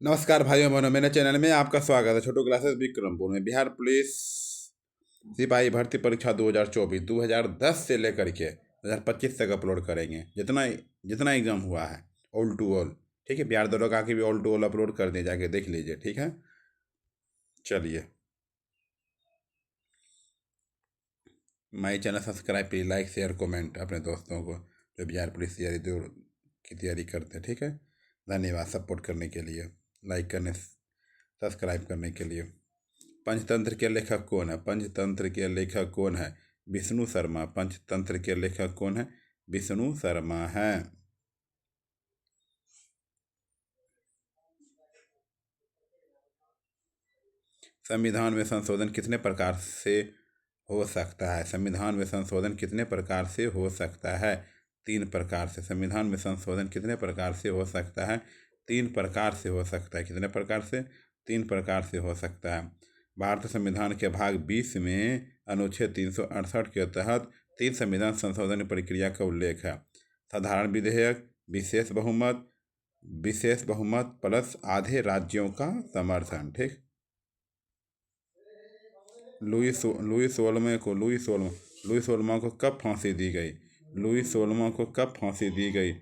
नमस्कार भाइयों बहनों, मेरे चैनल में आपका स्वागत है। छोटू क्लासेस विक्रमपुर में बिहार पुलिस सिपाही भर्ती परीक्षा 2024 2010 से लेकर के 2025 तक अपलोड करेंगे। जितना जितना एग्जाम हुआ है ऑल टू ऑल, ठीक है। बिहार दरोगा की भी ऑल टू ऑल अपलोड कर दिए, जाके देख लीजिए, ठीक है। चलिए, my channel subscribe please, like share comment अपने दोस्तों को जो बिहार पुलिस की तैयारी करते हैं, ठीक है। धन्यवाद सपोर्ट करने के लिए, लाइक करने, सब्सक्राइब करने के लिए। पंचतंत्र के लेखक कौन है? पंचतंत्र के लेखक कौन है? विष्णु शर्मा। पंचतंत्र के लेखक कौन है? विष्णु शर्मा है। संविधान में संशोधन कितने प्रकार से हो सकता है? संविधान में संशोधन कितने प्रकार से हो सकता है? 3 प्रकार से। संविधान में संशोधन कितने प्रकार से हो सकता है? 3 प्रकार से हो सकता है। कितने प्रकार से? 3 प्रकार से हो सकता है। भारतीय संविधान के भाग 20 में अनुच्छेद 368 के तहत 3 संविधान संशोधन प्रक्रिया का उल्लेख है। साधारण विधेयक, विशेष बहुमत प्लस आधे राज्यों का समर्थन, ठीक। लुई सोलमा को कब फांसी दी गई? लुई सोलमा को कब फांसी दी गई?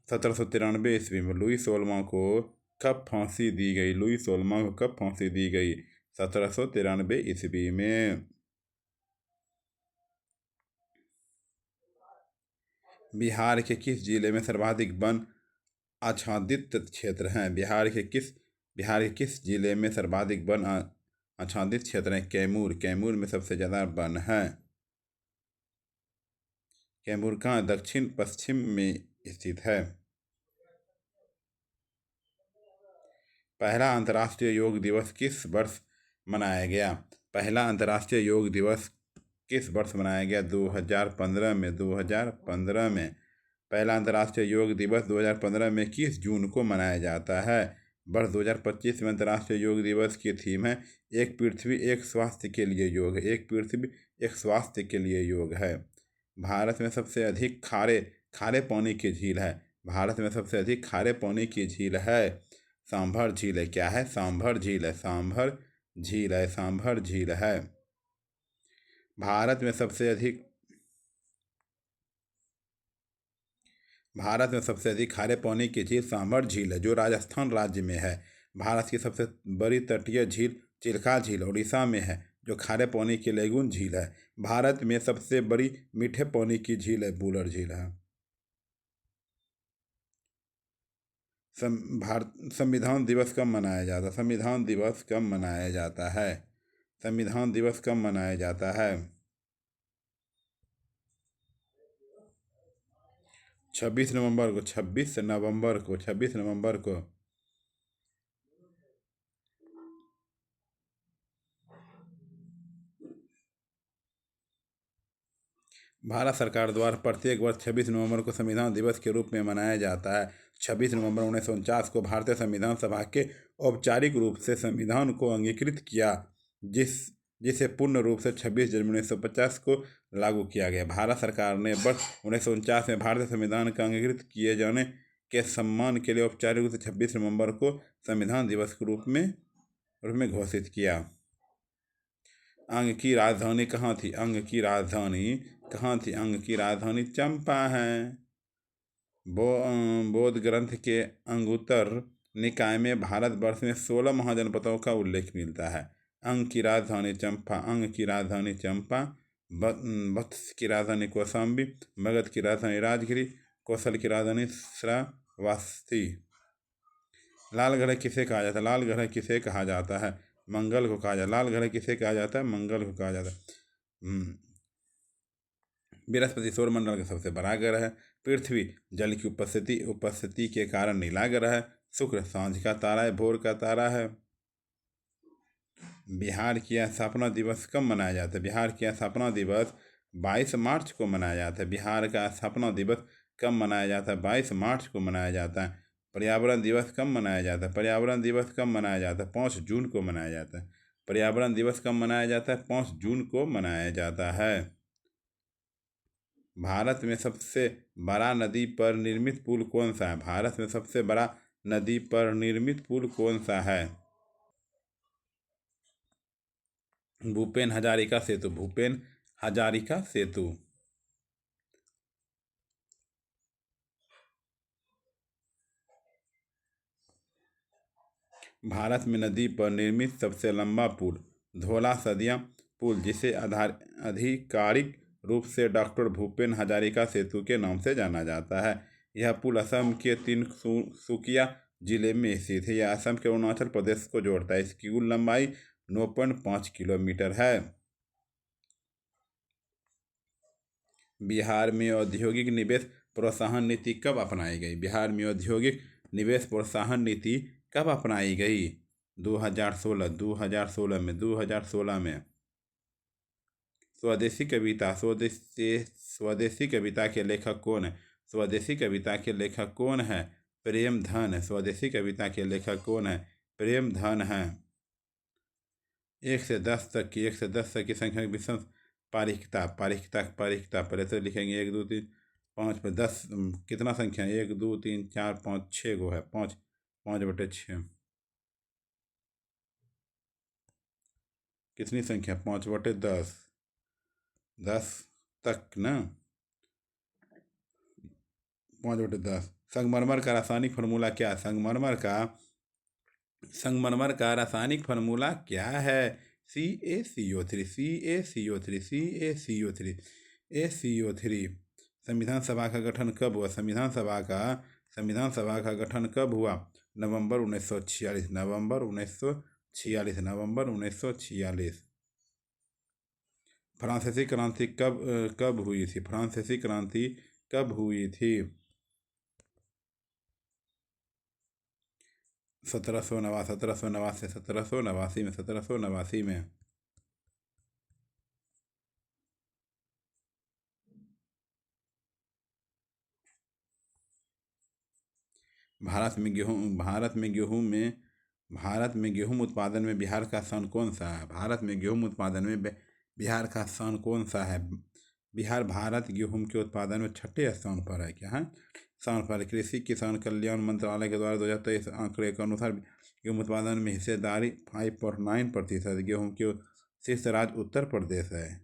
1793 ईस्वी में। लुई सोलमा को कब फांसी दी गई? लुई सोलमा को कब फांसी दी गई? 1793 ईस्वी में। बिहार के किस जिले में सर्वाधिक वन आच्छादित क्षेत्र हैं? बिहार के किस जिले में सर्वाधिक वन आच्छादित क्षेत्र हैं? कैमूर। कैमूर में सबसे ज़्यादा वन है। कैमूर कहाँ दक्षिण पश्चिम में स्थित है? पहला अंतर्राष्ट्रीय योग दिवस किस वर्ष मनाया गया? पहला अंतर्राष्ट्रीय योग दिवस किस वर्ष मनाया गया? 2015 में। 2015 में। पहला अंतर्राष्ट्रीय योग दिवस 2015 में किस जून को मनाया जाता है? वर्ष 2025 में अंतर्राष्ट्रीय योग दिवस की थीम है एक पृथ्वी एक स्वास्थ्य के लिए योग। एक पृथ्वी एक स्वास्थ्य के लिए योग है। भारत में सबसे अधिक खारे पानी की झील है। भारत में सबसे अधिक खारे पानी की झील है सांभर झील है। क्या है? सांभर झील है। सांभर झील है। सांभर झील है। भारत में सबसे अधिक खारे पानी की झील सांभर झील है, जो राजस्थान राज्य में है। भारत की सबसे बड़ी तटीय झील चिल्का झील उड़ीसा में है, जो खारे पानी की लेगून झील है। भारत में सबसे बड़ी मीठे पानी की झील है वुलर झील है। संविधान दिवस कब मनाया जाता है? संविधान दिवस कब मनाया जाता है? संविधान दिवस कब मनाया जाता है? 26 नवंबर को। 26 नवंबर को। भारत सरकार द्वारा प्रत्येक वर्ष 26 नवंबर को संविधान दिवस के रूप में मनाया जाता है। 26 नवंबर 1949 को भारतीय संविधान सभा के औपचारिक रूप से संविधान को अंगीकृत किया, जिसे पूर्ण रूप से 26 जनवरी 1950 को लागू किया गया। भारत सरकार ने वर्ष 1949 में भारतीय संविधान का अंगीकृत किए जाने के सम्मान के लिए औपचारिक रूप से 26 नवंबर को संविधान दिवस के रूप में घोषित किया। अंग की राजधानी कहाँ थी? अंग की राजधानी कहाँ थी? अंग की राजधानी चंपा है। बौद्ध ग्रंथ के अंगुत्तर निकाय में भारतवर्ष में 16 महाजनपदों का उल्लेख मिलता है। अंग की राजधानी चंपा। अंग की राजधानी चंपा। वत्स की राजधानी कौशाम्बी। मगध की राजधानी राजगिरी। कौशल की राजधानी श्रावस्ती। लालगढ़ किसे कहा जाता है? लालगढ़ किसे कहा जाता है? मंगल को कहा जाता है। लालगढ़ किसे कहा जाता है? मंगल को कहा जाता है। बृहस्पति सौरमंडल का सबसे बड़ा ग्रह है। पृथ्वी जल की उपस्थिति के कारण नीला ग्रह है। शुक्र सांझ का तारा है, भोर का तारा है। बिहार की स्थापना दिवस कब मनाया जाता है? बिहार की स्थापना दिवस 22 मार्च को मनाया जाता है। बिहार का स्थापना दिवस कब मनाया जाता है? 22 मार्च को मनाया जाता है। पर्यावरण दिवस कब मनाया जाता है? पर्यावरण दिवस कब मनाया जाता है? 5 जून को मनाया जाता है। पर्यावरण दिवस कब मनाया जाता है? 5 जून को मनाया जाता है। भारत में सबसे बड़ा नदी पर निर्मित पुल कौन सा है? भारत में सबसे बड़ा नदी पर निर्मित पुल कौन सा है? भूपेन हजारिका सेतु, भूपेन हजारिका सेतु। भारत में नदी पर निर्मित सबसे लंबा पुल धौला सदिया पुल, जिसे आधिकारिक रूप से डॉक्टर भूपेन हजारिका सेतु के नाम से जाना जाता है। यह पुल असम के तिनसुकिया जिले में स्थित है। यह असम के अरुणाचल प्रदेश को जोड़ता है। इसकी कुल लंबाई 9.5 किलोमीटर है। बिहार में औद्योगिक निवेश प्रोत्साहन नीति कब अपनाई गई? बिहार में औद्योगिक निवेश प्रोत्साहन नीति कब अपनाई गई? 2016, 2016 में, 2016 में। स्वदेशी कविता, स्वदेशी कविता के लेखक कौन है? स्वदेशी कविता के लेखक कौन है? प्रेमधन। स्वदेशी कविता के लेखक कौन है? प्रेमधन है। 1 से 10 तक की, 1 से 10 तक की संख्या की विषम पारिकता, पारिकता, पारिकता। पहले तो लिखेंगे 1 2 3 5 पर 10 कितना संख्या है? 1 2 3 4 5 6 गो है। 5 5/6 कितनी संख्या? 5/10 10 तक ना, 5/10। संगमरमर का रासायनिक फार्मूला क्या है? संगमरमर का रासायनिक फार्मूला क्या है? CaCO3, CaCO3, CaCO3, ACO3। संविधान सभा का गठन कब हुआ? संविधान सभा का गठन कब हुआ? नवंबर 1946, नवंबर 1946, नवंबर 1946। फ्रांसीसी क्रांति कब हुई थी? फ्रांसीसी क्रांति कब हुई थी? 1789 1789 में, 1789 में। भारत में गेहूं उत्पादन में बिहार का स्थान कौन सा है? भारत में गेहूं उत्पादन में बिहार का स्थान कौन सा है? बिहार भारत गेहूं के उत्पादन में 6ठे स्थान पर है। क्या है? स्थान पर। कृषि किसान कल्याण मंत्रालय के द्वारा 2023 आंकड़े के अनुसार गेहूं उत्पादन में हिस्सेदारी 5.9%। गेहूं के शीर्ष राज्य उत्तर प्रदेश है।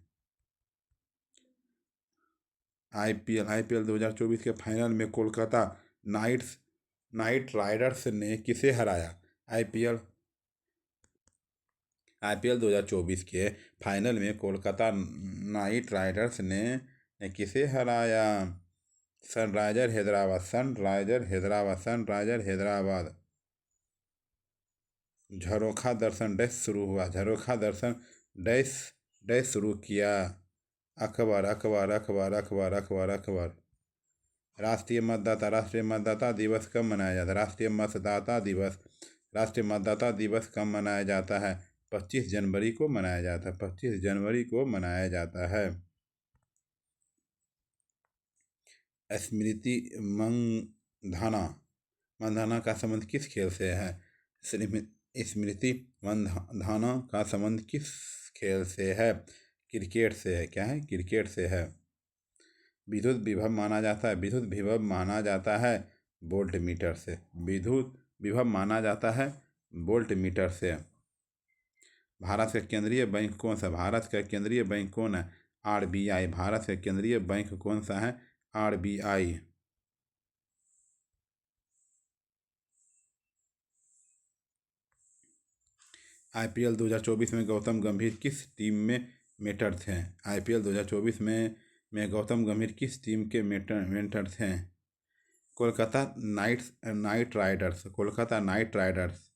आईपीएल 2024 के फाइनल में कोलकाता नाइट राइडर्स ने किसे हराया? आईपीएल 2024 के फाइनल में कोलकाता नाइट राइडर्स ने किसे हराया? Sunriser Hyderabad, sunriser Hyderabad, sunriser Hyderabad. झरोखा दर्शन डैश शुरू हुआ, झरोखा दर्शन डैश डैश शुरू किया। अखबार, अखबार, अखबार, अखबार, अखबार, अखबार। राष्ट्रीय मतदाता दिवस कब मनाया जाता है? राष्ट्रीय मतदाता दिवस कब मनाया जाता है? 25 जनवरी को मनाया जाता है। 25 जनवरी को मनाया जाता है। स्मृति मंधाना का संबंध किस खेल से है? स्मृति मंधाना का संबंध किस खेल से है? क्रिकेट से है। क्या है? क्रिकेट से है। विद्युत विभव माना जाता है, विद्युत विभव माना जाता है वोल्ट मीटर से। विद्युत विभव माना जाता है वोल्ट मीटर से। भारत का केंद्रीय बैंक कौन सा? भारत का केंद्रीय बैंक कौन है? RBI। भारत का केंद्रीय बैंक कौन सा है? RBI। IPL 2024 में गौतम गंभीर किस टीम में मेंटर थे? IPL 2024 में गौतम गंभीर किस टीम के मेंटर थे? Kolkata night Riders, Kolkata night Riders.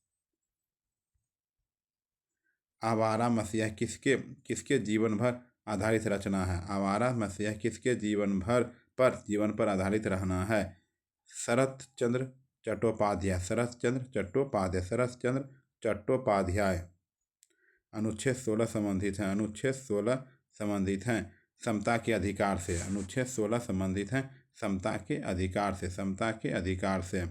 आवारा मसीहा किसके जीवन भर आधारित रचना है? आवारा मसीहा किसके जीवन पर आधारित रहना है? शरत चंद्र चट्टोपाध्याय, शरत चंद्र चट्टोपाध्याय, शरत चंद्र चट्टोपाध्याय। अनुच्छेद 16 संबंधित हैं, अनुच्छेद 16 संबंधित हैं समता के अधिकार से। अनुच्छेद 16 संबंधित हैं समता के अधिकार से, समता के अधिकार से।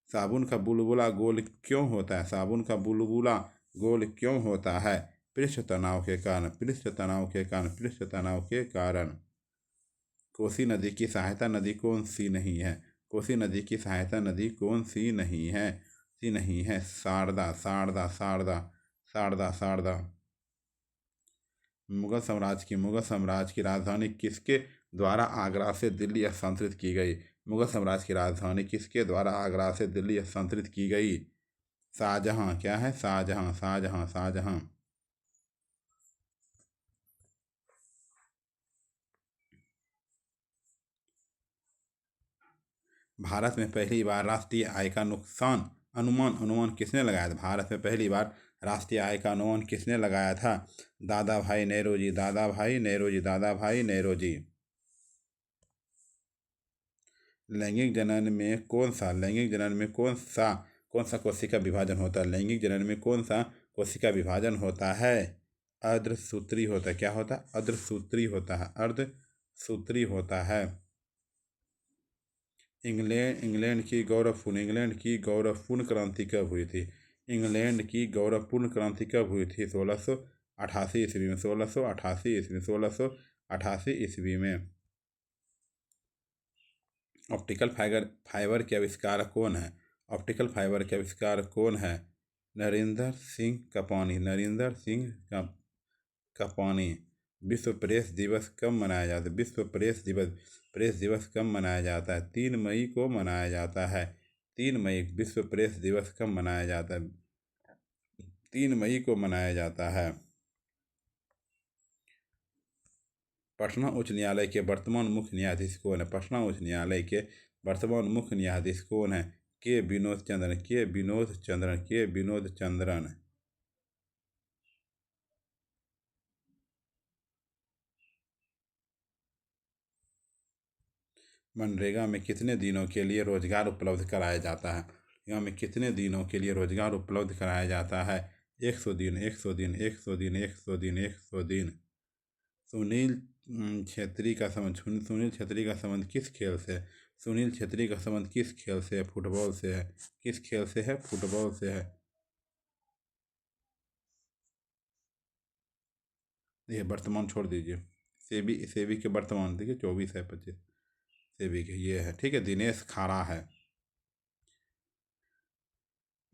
साबुन का बुलबुला गोल क्यों होता है? साबुन का बुलबुला गोल क्यों होता है? पृष्ठ तनाव के कारण, पृष्ठ तनाव के कारण, पृष्ठ तनाव के कारण। कोसी नदी की सहायता नदी कौन सी नहीं है? कोसी नदी की सहायता नदी कौन सी नहीं है? सी नहीं है शारदा, शारदा, शारदा, शारदा, शारदा। मुगल साम्राज्य की राजधानी किसके द्वारा आगरा से दिल्ली स्थानांतरित की गई? मुगल साम्राज्य की राजधानी किसके द्वारा आगरा से दिल्ली स्थानांतरित की गई? शाहजहां। क्या है? शाहजहां, शाहजहां, शाहजहां। भारत में पहली बार राष्ट्रीय आय का नुकसान अनुमान अनुमान किसने लगाया था? भारत में पहली बार राष्ट्रीय आय का अनुमान किसने लगाया था? दादा भाई नेहरू जी, दादा भाई नेहरू जी, दादा भाई नेहरू जी। लैंगिक जनन में कौन सा कोशिका विभाजन होता है? लैंगिक जनन में कौन सा कोशिका विभाजन होता है? अर्धसूत्री होता है। क्या होता है? अर्धसूत्री होता है, अर्धसूत्री होता है। इंग्लैंड की गौरवपूर्ण क्रांति कब हुई थी? इंग्लैंड की गौरवपूर्ण क्रांति कब हुई थी? 1688 ईस्वी में, 1688 ईस्वी, 1688 ईस्वी में। ऑप्टिकल फाइबर के आविष्कारक कौन है? ऑप्टिकल फाइबर के आविष्कारक कौन है? नरेंद्र सिंह कपानी, नरेंद्र सिंह कपानी। विश्व प्रेस दिवस कब मनाया जाता है? विश्व प्रेस दिवस कब मनाया जाता है? 3 मई को मनाया जाता है। 3 मई। विश्व प्रेस दिवस कब मनाया जाता है? 3 मई को मनाया जाता है। पटना उच्च न्यायालय के वर्तमान मुख्य न्यायाधीश कौन है? पटना उच्च न्यायालय के वर्तमान मुख्य न्यायाधीश कौन है? के विनोद चंद्रन, के विनोद चंद्रन, के विनोद चंद्रन। मनरेगा में कितने दिनों के लिए रोजगार उपलब्ध कराया जाता है? यहाँ में कितने दिनों के लिए रोजगार उपलब्ध कराया जाता है? 100 दिन, 100 दिन, 100 दिन, 100 दिन, 100 दिन। सुनील छेत्री का संबंध किस खेल से? सुनील छेत्री का संबंध किस खेल से? फुटबॉल से है। किस खेल से है? फुटबॉल से है। ये वर्तमान छोड़ दीजिए। सेबी के वर्तमान देखिए 24 है, 25 सेबी के ये है। ठीक है। दिनेश खारा है।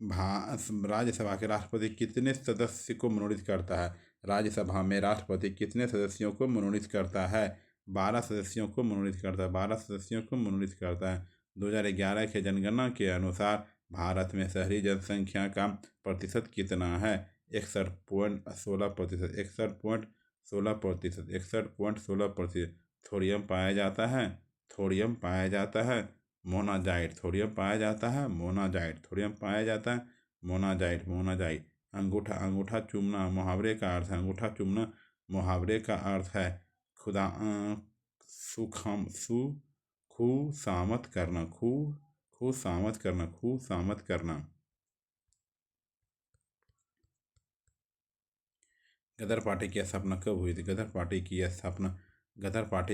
राज्यसभा के राष्ट्रपति कितने सदस्य को मनोनीत करता है? राज्यसभा में राष्ट्रपति कितने सदस्यों को मनोनीत करता है? 12 सदस्यों को मनोनीत करता है। 12 सदस्यों को मनोनीत करता है। 2011 के जनगणना के अनुसार भारत में शहरी जनसंख्या का प्रतिशत कितना है? 61.16%, 61.16%, 61.16%। थोरियम पाया जाता है, थोरियम पाया जाता है। मोनाजाइट, थोरियम पाया जाता है। मोनाजाइट, थोरियम पाया जाता है। Monazite, monazite. अंगूठा, अंगूठा चूमना मुहावरे का अर्थ है। अंगूठा चूमना मुहावरे का अर्थ है खुदा सुखाम सु खु सामत करना, खु सामत करना, खु सामत करना। गदर पार्टी की स्थापना कब हुई थी? गदर पार्टी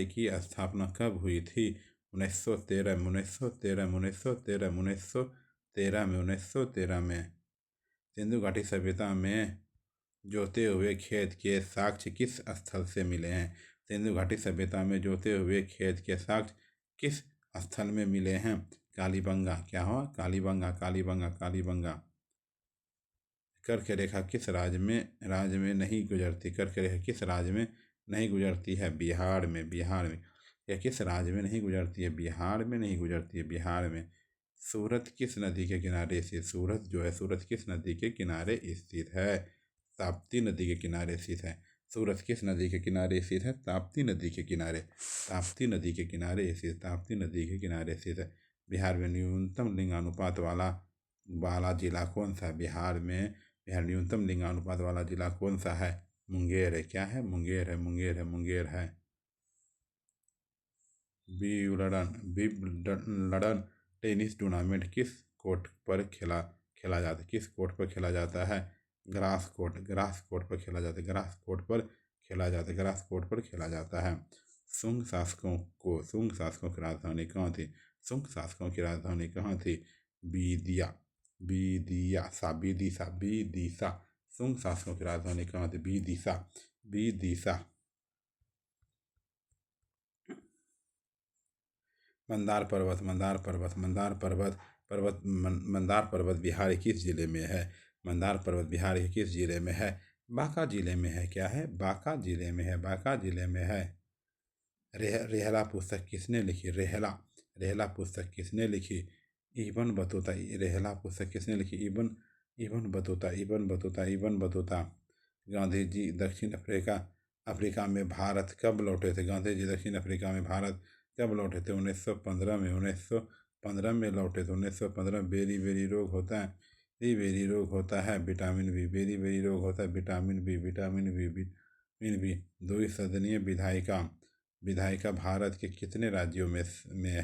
की स्थापना कब हुई थी? 1913 में, 1913 में, 1913 में, 1913 में, 1913 में। सिंधु घाटी सभ्यता में जोते हुए खेत के साक्ष्य किस स्थल से मिले हैं? सिंधु घाटी सभ्यता में जोते हुए खेत के साक्ष्य किस स्थल में मिले हैं? कालीबंगा। क्या हुआ? कालीबंगा, कालीबंगा, कालीबंगा। कर्क रेखा किस राज्य में नहीं गुजरती? कर्क रेखा किस राज्य में नहीं गुजरती है? बिहार में, बिहार में। यह किस राज्य में नहीं गुजरती है? बिहार में नहीं गुजरती है, बिहार में। सूरत किस नदी के किनारे स्थित? सूरत किस नदी के किनारे स्थित है? ताप्ती नदी के किनारे स्थित है। सूरत किस नदी के किनारे स्थित है? ताप्ती नदी के किनारे, ताप्ती नदी के किनारे स्थित, ताप्ती नदी के किनारे स्थित है। बिहार में न्यूनतम लिंगानुपात वाला जिला कौन सा है? बिहार न्यूनतम लिंगानुपात वाला जिला कौन सा है? मुंगेर है। क्या है? मुंगेर है, मुंगेर है, मुंगेर है। विंबलडन टेनिस टूर्नामेंट किस कोर्ट पर खेला जाता है? किस कोर्ट पर खेला जाता है? ग्रास कोर्ट पर खेला जाता है, ग्रास कोर्ट पर खेला जाता है, ग्रास कोर्ट पर खेला जाता है। शुंग शासकों की राजधानी कहाँ थी? शुंग शासकों की राजधानी कहाँ थी? बीदिया, बीदीसा। शुंग शासकों की राजधानी कहाँ थी? बीदीसा। मंदार पर्वत, मंदार पर्वत, मंदार पर्वत, मंदार पर्वत बिहार के किस जिले में है? मंदार पर्वत बिहार के किस जिले में है? बांका जिले में है। क्या है? बांका जिले में है, बांका जिले में है। रेहला पुस्तक किसने लिखी? रेहला, रेहला पुस्तक किसने लिखी? Ibn Battuta. रेहला पुस्तक किसने लिखी? Ibn Ibn Battuta, Ibn Battuta, Ibn Battuta. Gandhi ji दक्षिण अफ्रीका अफ्रीका में भारत कब लौटे थे? गांधी जी दक्षिण अफ्रीका में भारत कब लौटे थे? 1915 में, 1915 में लौटे थे। 1915। बेरी बेरी रोग होता है, बेरी बेरी रोग होता है विटामिन बी, बेरी बेरी रोग होता है vitamin B, vitamin B, vitamin B. द्विसदनीय विधायिका विधायिका भारत के कितने राज्यों में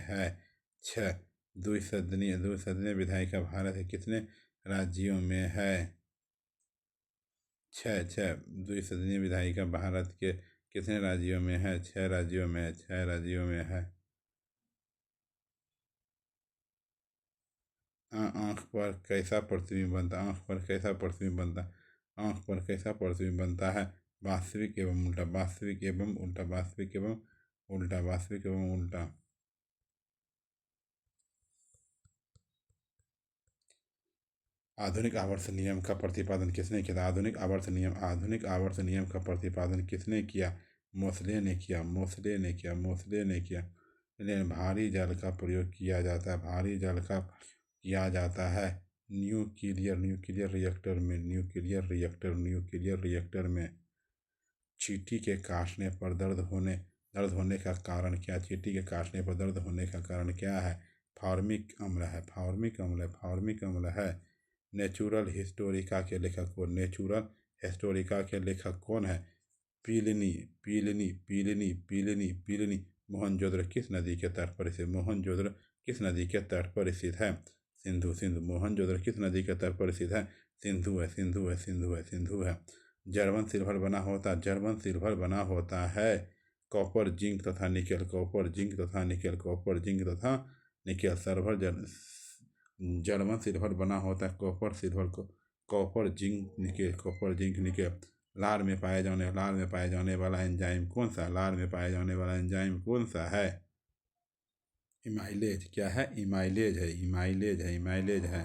है? 6। द्विसदनीय विधायिका भारत के कितने राज्यों में है? 6, 6। द्विसदनीय विधायिका भारत के कितने राज्यों में है? 6 राज्यों में, 6 राज्यों में है। आँख पर कैसा प्रतिबिंब बनता? आँख पर कैसा प्रतिबिंब बनता? आँख पर कैसा प्रतिबिंब बनता है? वास्तविक एवं उल्टा, वास्तविक एवं उल्टा, वास्तविक एवं उल्टा, वास्तविक एवं उल्टा। आधुनिक आवर्त नियम का प्रतिपादन किसने किया? आधुनिक आवर्त नियम का प्रतिपादन किसने किया? मोसले ने किया, मोसले ने किया, मोसले ने किया। भारी जल का प्रयोग किया जाता है, भारी जल का किया जाता है न्यूक्लियर रिएक्टर में, न्यूक्लियर रिएक्टर में। चींटी के काटने पर दर्द होने का कारण क्या? चींटी के काटने पर दर्द होने का कारण क्या है? फॉर्मिक अम्ल है, फॉर्मिक अम्ल है, फॉर्मिक अम्ल है। नेचुरल हिस्टोरिका के लेखक कौन? नेचुरल हिस्टोरिका के लेखक कौन है? पीलिनी, पीलिनी, पीलिनी, पीलिनी, पीलिनी। मोहनजोदड़ो किस नदी के तट पर स्थित? मोहनजोदड़ो किस नदी के तट पर स्थित है? सिंधु, सिंधु। मोहनजोदड़ो किस नदी के तट पर स्थित है? सिंधु है, सिंधु है, सिंधु है, सिंधु है। जर्मन सिल्वर बना होता, जर्मन सिल्वर बना होता है कॉपर, जिंक तथा निकेल, कॉपर, जिंक तथा निकेल, कॉपर, जिंक तथा निकेल। जर्मन सिल्वर बना होता है कॉपर, सिल्वर को copper, zinc, nickel, copper, zinc, nickel. लार में पाए जाने वाला एंजाइम कौन सा? लार में पाए जाने वाला एंजाइम कौन सा है? इमाइलेज। क्या है? इमाइलेज है, इमाइलेज है, इमाइलेज है।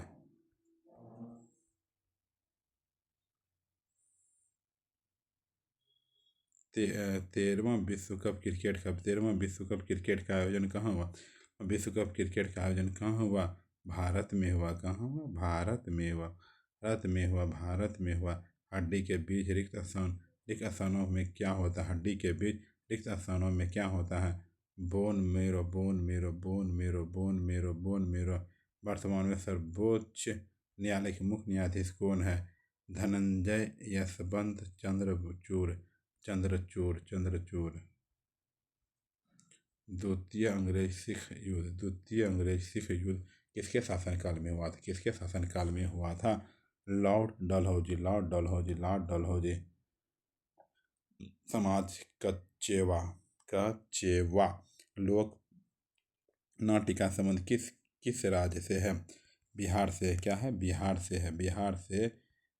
13वां विश्व कप क्रिकेट का 13वां विश्व कप क्रिकेट का आयोजन कहाँ हुआ? विश्व कप क्रिकेट का आयोजन कहाँ हुआ? भारत में हुआ। कहाँ हुआ? भारत में हुआ, भारत में हुआ, भारत में हुआ। हड्डी के बीच रिक्त स्थानों में क्या होता है? हड्डी के बीच रिक्त स्थानों में क्या होता है? Bone marrow, bone marrow, bone marrow, bone marrow, bone marrow. वर्तमान में सर्वोच्च न्यायालय के मुख्य न्यायाधीश कौन है? धनंजय यशवंत चंद्रचूड़, चंद्रचूड़, चंद्रचूड़। द्वितीय अंग्रेज सिख युद्ध किसके शासनकाल में हुआ था? किसके शासनकाल में हुआ था? Lord Dalhousie, Lord Dalhousie, Lord Dalhousie. समाज कचेवा, कचेवा लोक नाट्य का संबंध किस किस राज्य से है? बिहार से। क्या है? बिहार से है, बिहार से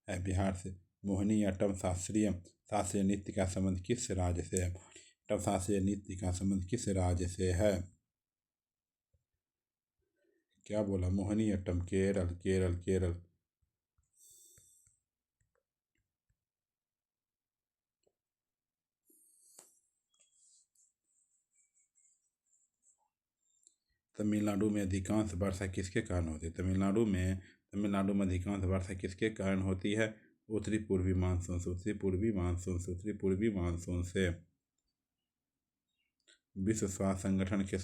है, बिहार से। मोहिनीअट्टम शास्त्रीय शास्त्रीय नृत्य का संबंध किस राज्य से है? शास्त्रीय नृत्य का संबंध किस राज्य से है? क्या बोला? मोहिनीअट्टम, केरल, केरल, केरल। तमिलनाडु में अधिकांश वर्षा किसके कारण होती है? तमिलनाडु में अधिकांश वर्षा किसके कारण होती है? उत्तरी पूर्वी मानसून से, उत्तरी पूर्वी मानसून से, उत्तरी पूर्वी मानसून से। विश्व स्वास्थ्य संगठन के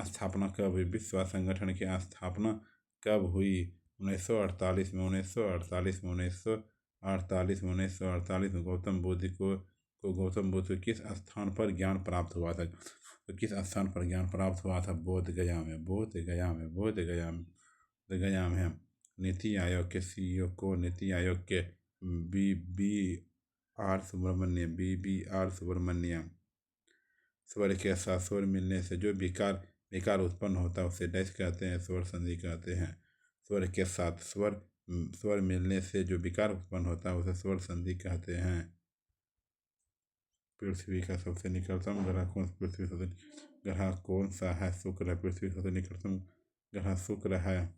स्थापना कब हुई? विश्व स्वास्थ्य संगठन की स्थापना कब हुई? 1948 में, 1948 में, 1948 में, 1948 में। गौतम बुद्ध को किस स्थान पर ज्ञान प्राप्त हुआ था? तो किस स्थान पर ज्ञान प्राप्त हुआ था? बोध गया में, बोध गया में, बोध गया में, बोध गया में है। नीति आयोग के सीईओ को नीति आयोग के बी आर सुब्रमण्यम। स्वर के साथ स्वर मिलने से जो विकार विकार उत्पन्न होता है उसे डैश कहते हैं, स्वर संधि कहते हैं। स्वर के साथ स्वर मिलने से जो विकार उत्पन्न होता है उसे स्वर संधि कहते हैं। पृथ्वी का सबसे निकटतम ग्रह कौन पृथ्वी सबसे ग्रह कौन सा है? शुक्र है। पृथ्वी सबसे निकटतम ग्रह शुक्र है।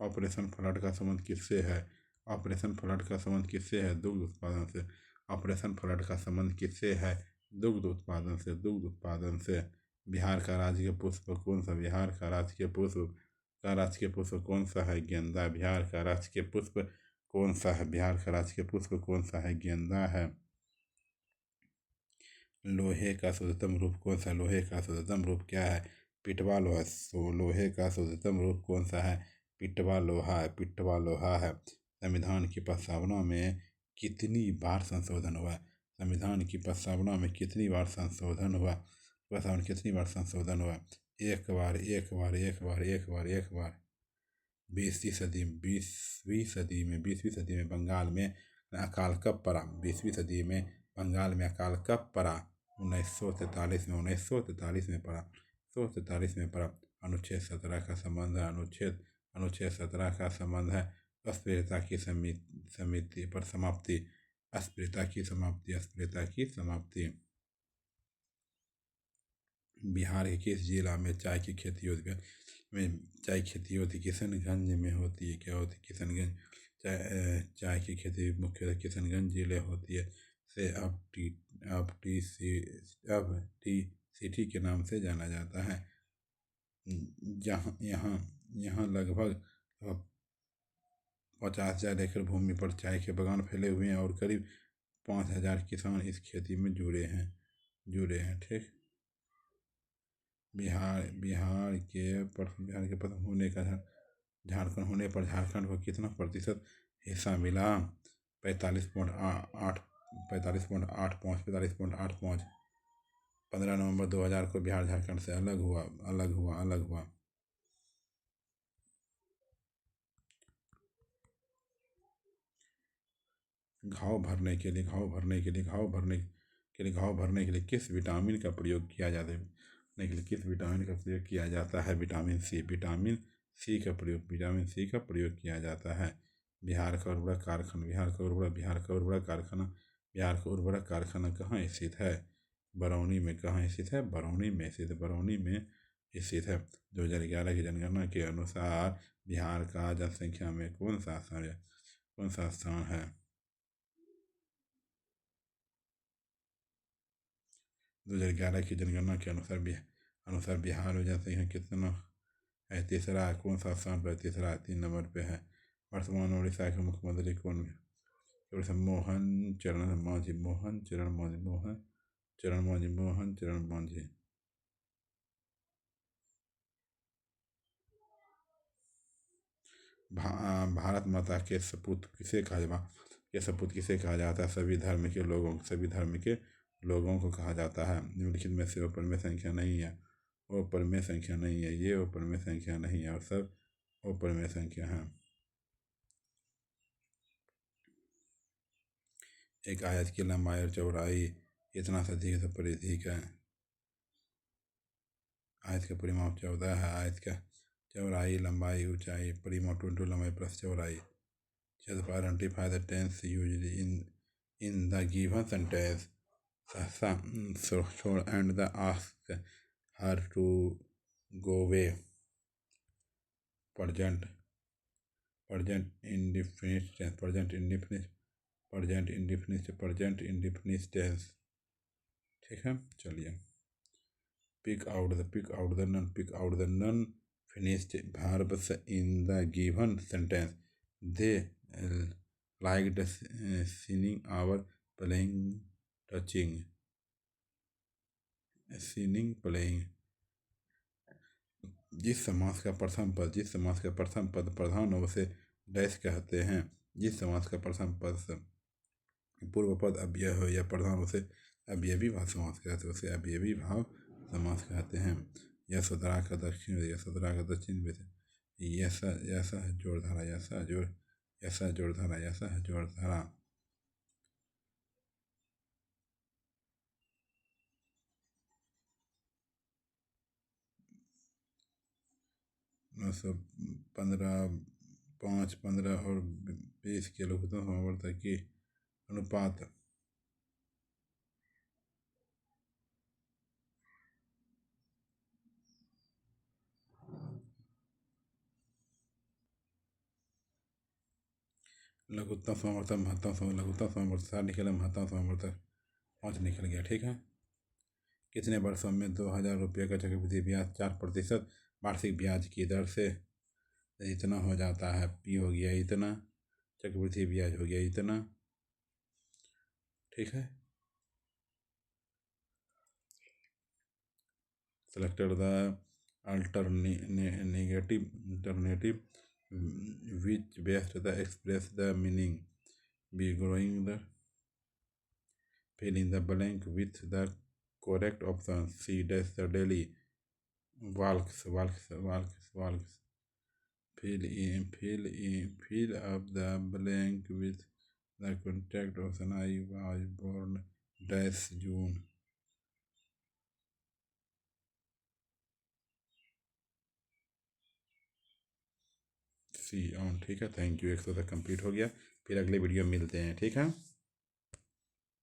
ऑपरेशन फ्लड का संबंध किससे है? ऑपरेशन फ्लड का संबंध किससे है? दुग्ध उत्पादन से। ऑपरेशन फ्लड का संबंध किससे है? दुग्ध उत्पादन से। दुग्ध उत्पादन से। बिहार का राजकीय पुष्प कौन सा? बिहार का राजकीय पुष्प कौन सा है? गेंदा। बिहार का राजकीय पुष्प कौन सा है? बिहार का राजकीय पुष्प कौन सा है? गेंदा है। लोहे का शुद्धतम रूप कौन सा? लोहे का शुद्धतम रूप क्या है? पिटवा लोहा। लोहे का शुद्धतम रूप कौन सा है? पिटवा लोहा है। पिटवा लोहा है। संविधान की प्रस्तावना में कितनी बार संशोधन हुआ? संविधान की प्रस्तावना में कितनी बार संशोधन हुआ? प्रस्तावना कितनी बार संशोधन हुआ? एक बार, एक बार, एक बार, एक बार, एक बार। 20वीं सदी में बंगाल में अकाल कब पड़ा? 20वीं सदी में बंगाल में अकाल कब पड़ा? 1943 में पड़ा। 1943 में पड़ा। अनुच्छेद 17 का संबंध है। अनुच्छेद 17 का संबंध है अस्पृश्यता की समिति पर समाप्ति। अस्पृश्यता की समाप्ति। अस्पृश्यता की समाप्ति। बिहार के किस जिला में चाय की खेती होती है? चाय की खेती होती किशनगंज में होती है। क्या होती है? किशनगंज। चाय की खेती मुख्यतः किशनगंज जिले होती है। से अब टी सिटी के नाम से जाना जाता है। जहाँ यहाँ यहाँ लगभग 50,000 एकड़ भूमि पर चाय के बागान फैले हुए हैं और करीब 5,000 किसान इस खेती में जुड़े हैं। ठीक। बिहार के प्रथम होने का झारखंड होने पर झारखंड को कितना प्रतिशत हिस्सा मिला? 45.8 45.85 45.85। 15 नवंबर 2000 को बिहार झारखंड से अलग हुआ। घाव भरने के लिए किस विटामिन का प्रयोग किया जाता है? किस विटामिन का प्रयोग किया जाता है? विटामिन सी का प्रयोग किया जाता है। बिहार का उर्वरक कारखाना कहाँ स्थित है? बरौनी में। कहाँ स्थित है? बरौनी में स्थित है। 2011 की जनगणना के अनुसार बिहार का जनसंख्या में कौन सा स्थान है? 2011 की जनगणना के अनुसार बिहार में जनसंख्या कितना है? तीसरा है। कौन सा स्थान पर? तीसरा है। 3 नंबर पे है। वर्तमान उड़ीसा के मुख्यमंत्री कौन है? उड़ीसा मोहन चरण मांझी। भारत माता के सपूत किसे कहा जाता है? सभी धर्म के लोगों को कहा जाता है। निम्नलिखित में से ऊपर में संख्या नहीं है। ये ऊपर में संख्या नहीं है और सब ऊपर में संख्या है। एक आयत की लंबाई और चौड़ाई इतना से अधिक परिधि का आयत का परिमाप 14 है। आयत का चौड़ाई, लंबाई, ऊंचाई। परिमाप × लंबाई + चौड़ाई। Just identify the tense used in the given sentence. So and the ask her to go away. Present indefinite tense. Present indefinite tense. ठीक है, चलिए। Pick out the non-finished verbs in the given sentence. They liked singing or playing, touching. Singing, playing. जिस समास का प्रथम पद प्रधान हो उसे डैश कहते हैं। जिस समास का प्रथम पद पूर्व पद अव्यय हो या प्रधान उसे अव्ययी भाव समास कहते हैं। यशोधरा का दक्षिण में यसा जोड़धारा। 915 5 15 और 20 के लघुत्तम समावर्तक की अनुपात लघुत्तम समावर्तक महत्तम लघुत्तम समावर्तक 7 निकला, महत्तम समावर्तक 5 निकल गया। ठीक है। कितने वर्षों में 2000 रुपये का चक्रवृद्धि ब्याज 4% वार्षिक ब्याज की दर से इतना हो जाता है? पी हो गया इतना, चक्रवृद्धि ब्याज हो गया इतना। ठीक है। Selected the alternative which best the express the meaning be growing the fill in the blank with the correct option. C dash the daily walks fill up the blank with the contact option. I was born dash June. See on. ठीक है। Thank you. 100 तक complete हो गया। फिर अगले video में मिलते हैं। ठीक है।